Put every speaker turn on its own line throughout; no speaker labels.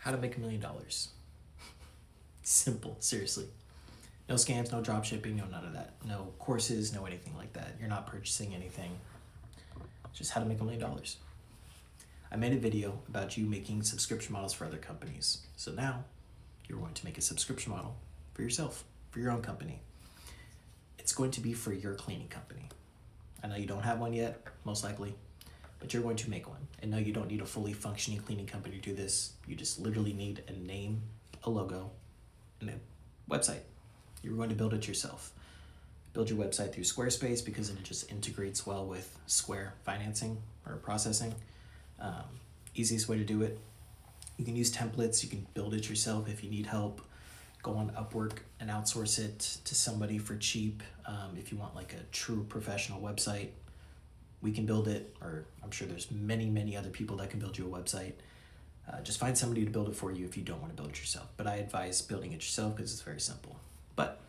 How to make $1 million. Simple, seriously. No scams, no drop shipping, no none of that. No courses, no anything like that. You're not purchasing anything. Just how to make $1 million. I made a video about you making subscription models for other companies. So now you're going to make a subscription model for yourself, for your own company. It's going to be for your cleaning company. I know you don't have one yet, most likely, but you're going to make one. And no, you don't need a fully functioning cleaning company to do this. You just literally need a name, a logo, and a website. You're going to build it yourself. Build your website through Squarespace because it just integrates well with Square financing or processing. Easiest way to do it. You can use templates. You can build it yourself if you need help. Go on Upwork and outsource it to somebody for cheap. If you want like a true professional website, we can build it, or I'm sure there's many other people that can build you a website. Just find somebody to build it for you if you don't want to build it yourself. But I advise building it yourself because it's very simple. But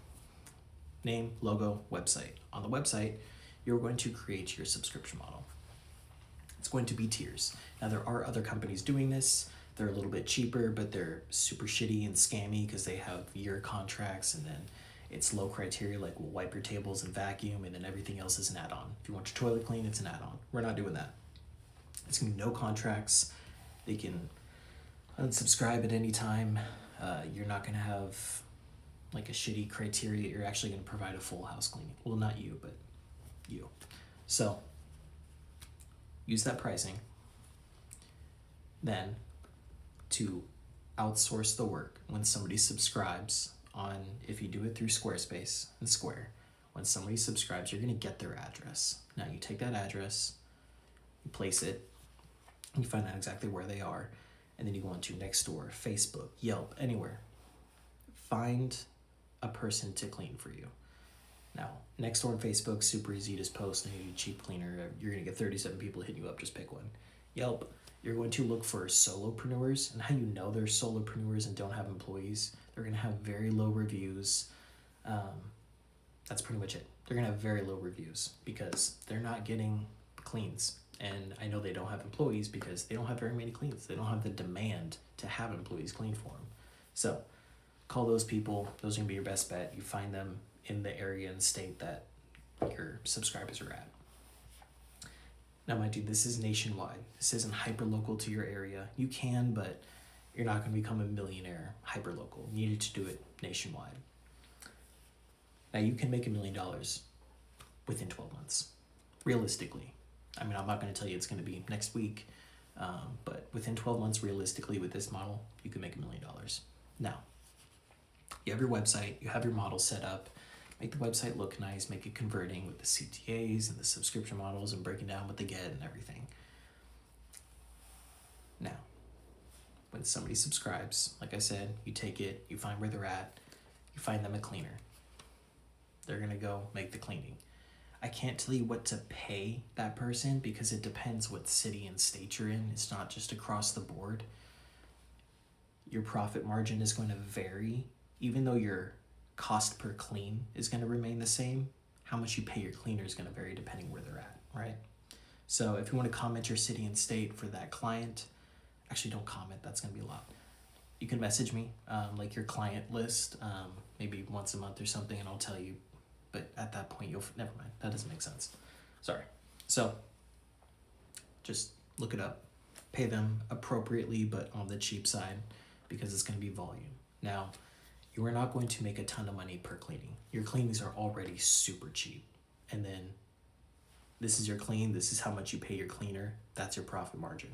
name, logo, website. On the website, you're going to create your subscription model. It's going to be tiers. Now there are other companies doing this. They're a little bit cheaper, but they're super shitty and scammy because they have year contracts, and then it's low criteria, like we'll wipe your tables and vacuum, and then everything else is an add-on. If you want your toilet clean, it's an add-on. We're not doing that. It's gonna be no contracts. They can unsubscribe at any time. You're not gonna have like a shitty criteria. You're actually gonna provide a full house cleaning. Well, not you, but you. So use that pricing. Then to outsource the work, when somebody subscribes on, if you do it through Squarespace and Square, when somebody subscribes, you're gonna get their address. Now you take that address, you place it, you find out exactly where they are, and then you go into Nextdoor, Facebook, Yelp, anywhere. Find a person to clean for you. Now, Nextdoor and Facebook, super easy, just post, and you need a cheap cleaner. You're gonna get 37 people hitting you up, just pick one. Yelp, you're going to look for solopreneurs, and how you know they're solopreneurs and don't have employees, they're gonna have very low reviews. That's pretty much it. They're gonna have very low reviews because they're not getting cleans. And I know they don't have employees because they don't have very many cleans. They don't have the demand to have employees clean for them. So call those people. Those are gonna be your best bet. You find them in the area and state that your subscribers are at. Now, mind you, this is nationwide. This isn't hyper local to your area. You can, but you're not going to become a millionaire hyper local. You need to do it nationwide. Now, you can make $1 million within 12 months, realistically. I mean, I'm not going to tell you it's going to be next week, but within 12 months, realistically, with this model, you can make $1 million. Now, you have your website, you have your model set up. Make the website look nice, make it converting with the CTAs and the subscription models and breaking down what they get and everything. Now, when somebody subscribes, like I said, you take it, you find where they're at, you find them a cleaner. They're gonna go make the cleaning. I can't tell you what to pay that person because it depends what city and state you're in. It's not just across the board. Your profit margin is going to vary, even though your cost per clean is going to remain the same. How much you pay your cleaner is going to vary depending where they're at, right? So if you want to comment your city and state for that client, actually don't comment, that's going to be a lot. You can message me, like your client list, maybe once a month or something, and I'll tell you. But at that point, never mind, that doesn't make sense. Sorry. So just look it up, pay them appropriately, but on the cheap side, because it's going to be volume. Now, you are not going to make a ton of money per cleaning. Your cleanings are already super cheap. And then this is your clean, this is how much you pay your cleaner, that's your profit margin.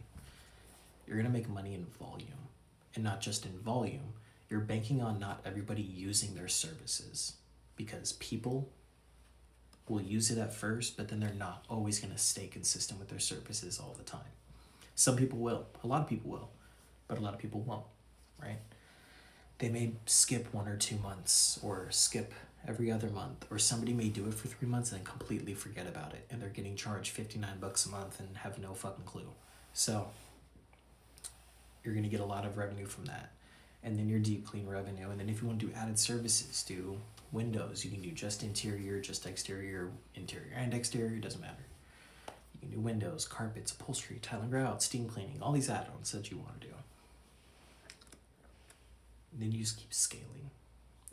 You're gonna make money in volume. And not just in volume, you're banking on not everybody using their services, because people will use it at first, but then they're not always gonna stay consistent with their services all the time. Some people will, a lot of people will, but a lot of people won't, right? They may skip 1 or 2 months or skip every other month, or somebody may do it for 3 months and then completely forget about it, and they're getting charged $59 a month and have no fucking clue. So you're gonna get a lot of revenue from that. And then your deep clean revenue. And then if you want to do added services, do windows, you can do just interior, just exterior, interior and exterior, doesn't matter. You can do windows, carpets, upholstery, tile and grout, steam cleaning, all these add-ons that you want to do. Then you just keep scaling.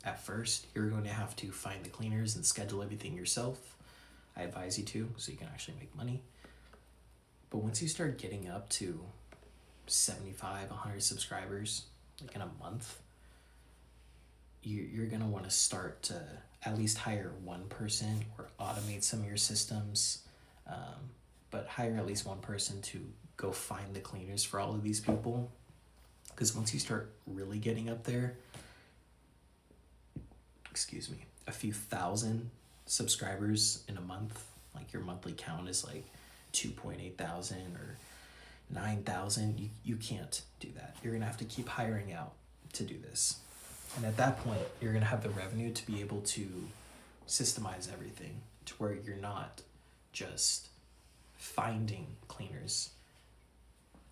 At first, you're going to have to find the cleaners and schedule everything yourself. I advise you to, so you can actually make money. But once you start getting up to 75, 100 subscribers, like in a month, you're going to want to start to at least hire one person or automate some of your systems. But hire at least one person to go find the cleaners for all of these people. Because once you start really getting up there, a few thousand subscribers in a month, like your monthly count is like 2.8 thousand or 9,000, you can't do that. You're gonna have to keep hiring out to do this. And at that point, you're gonna have the revenue to be able to systemize everything to where you're not just finding cleaners.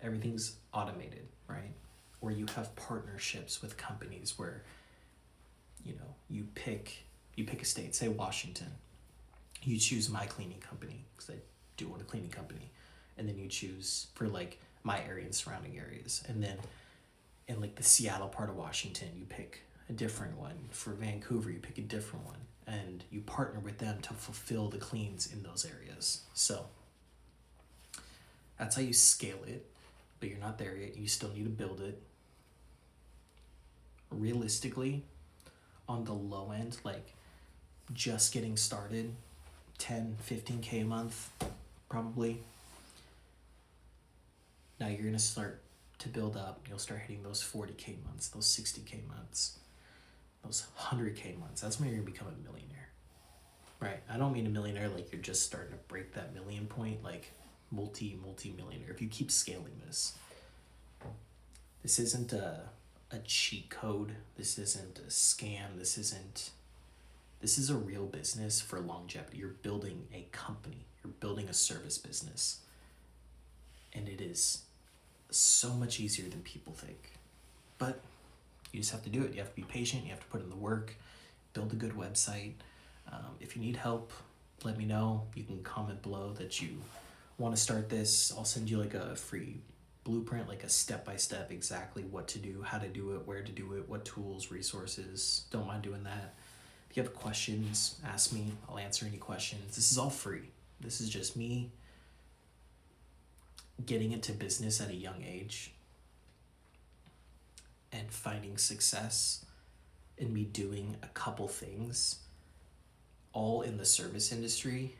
Everything's automated, right? Or you have partnerships with companies where, you pick a state, say Washington. You choose my cleaning company, because I do own a cleaning company. And then you choose for like my area and surrounding areas. And then in like the Seattle part of Washington, you pick a different one. For Vancouver, you pick a different one. And you partner with them to fulfill the cleans in those areas. So that's how you scale it, but you're not there yet. You still need to build it. Realistically, on the low end, like just getting started, 10, 15K a month, probably. Now you're gonna start to build up. You'll start hitting those 40K months, those 60K months, those 100K months. That's when you're gonna become a millionaire, right? I don't mean a millionaire like you're just starting to break that million point, like multi-millionaire. If you keep scaling this isn't a cheat code. This isn't a scam. This is a real business for longevity. You're building a company. You're building a service business. And it is so much easier than people think. But you just have to do it. You have to be patient. You have to put in the work. Build a good website. If you need help, let me know. You can comment below that you want to start this. I'll send you like a free blueprint, like a step-by-step exactly what to do, how to do it, where to do it, what tools, resources. Don't mind doing that. If you have questions, ask me. I'll answer any questions. This is all free. This is just me getting into business at a young age and finding success in me doing a couple things all in the service industry.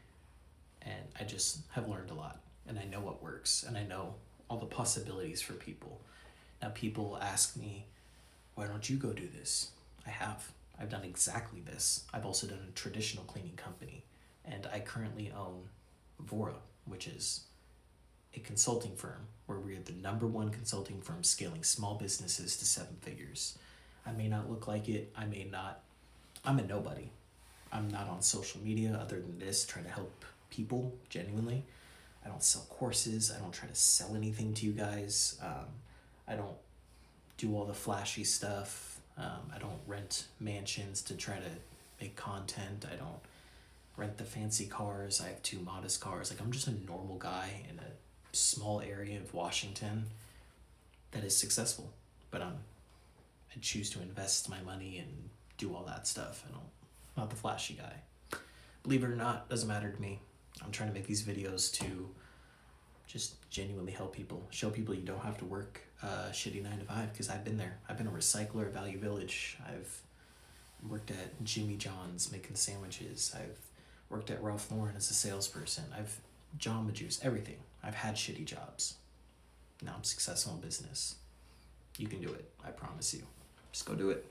And I just have learned a lot, and I know what works, and I know all the possibilities for people. Now people ask me, why don't you go do this? I've done exactly this. I've also done a traditional cleaning company, and I currently own Vora, which is a consulting firm where we are the #1 consulting firm scaling small businesses to 7 figures. I may not look like it. I'm a nobody. I'm not on social media other than this, trying to help people genuinely. I don't sell courses. I don't try to sell anything to you guys. I don't do all the flashy stuff. I don't rent mansions to try to make content. I don't rent the fancy cars. I have 2 modest cars. Like, I'm just a normal guy in a small area of Washington that is successful. But I choose to invest my money and do all that stuff. Not the flashy guy. Believe it or not, doesn't matter to me. I'm trying to make these videos to just genuinely help people. Show people you don't have to work a shitty 9 to 5, because I've been there. I've been a recycler at Value Village. I've worked at Jimmy John's making sandwiches. I've worked at Ralph Lauren as a salesperson. I've Jamba Juice, everything. I've had shitty jobs. Now I'm successful in business. You can do it. I promise you. Just go do it.